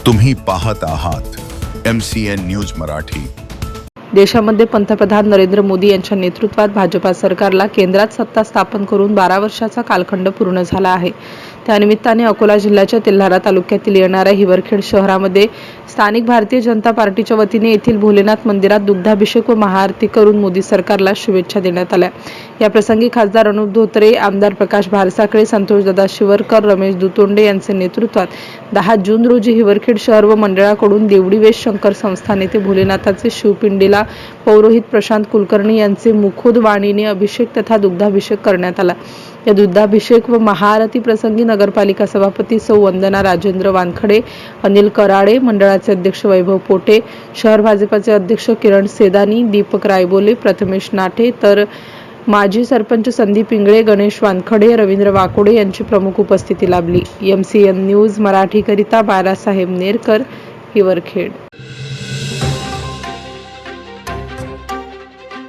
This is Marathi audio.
तुम्ही पाहत आहात MCN न्यूज मराठी। देशामध्ये पंतप्रधान नरेंद्र मोदी यांच्या नेतृत्वात भाजपा सरकारला केंद्रात सत्ता स्थापन करून 12 वर्षाचा कालखंड पूर्ण झाला आहे। त्यानिमित्ताने अकोला जिल्ह्याच्या तेल्हारा तालुक्यातील येणाऱ्या हिवरखेड शहरामध्ये स्थानिक भारतीय जनता पार्टीच्या वतीने येथील भोलेनाथ मंदिरात दुग्धाभिषेक व महाआरती करून मोदी सरकारला शुभेच्छा देण्यात आल्या। या प्रसंगी खासदार अनुप धोत्रे, आमदार प्रकाश भारसाखळे, संतोषदादा शिवरकर, रमेश दुतोंडे यांच्या नेतृत्वात 10 जून रोजी हिवरखेड शहर व मंडळाकडून देवडी वेश शंकर संस्थान येथे भोलेनाथाचे शिवपिंडीला पौरोहित प्रशांत कुलकर्णी यांचे मुखोद वाणीने अभिषेक तथा दुग्धाभिषेक करण्यात आला। या दुग्धाभिषेक व महाआरती प्रसंगी नगरपालिका सभापती सौ वंदना राजेंद्र वानखडे, अनिल कराडे, मंडळाचे अध्यक्ष वैभव पोटे, शहर भाजपाचे अध्यक्ष किरण सेदानी, दीपक रायबोले, प्रथमेश नाटे, तर माजी सरपंच संदीप इंगळे, गणेश वानखडे, रवींद्र वाकोडे यांची प्रमुख उपस्थिती लाभली। MCN न्यूज मराठी करिता बाळासाहेब नेरकर, हिवरखेड।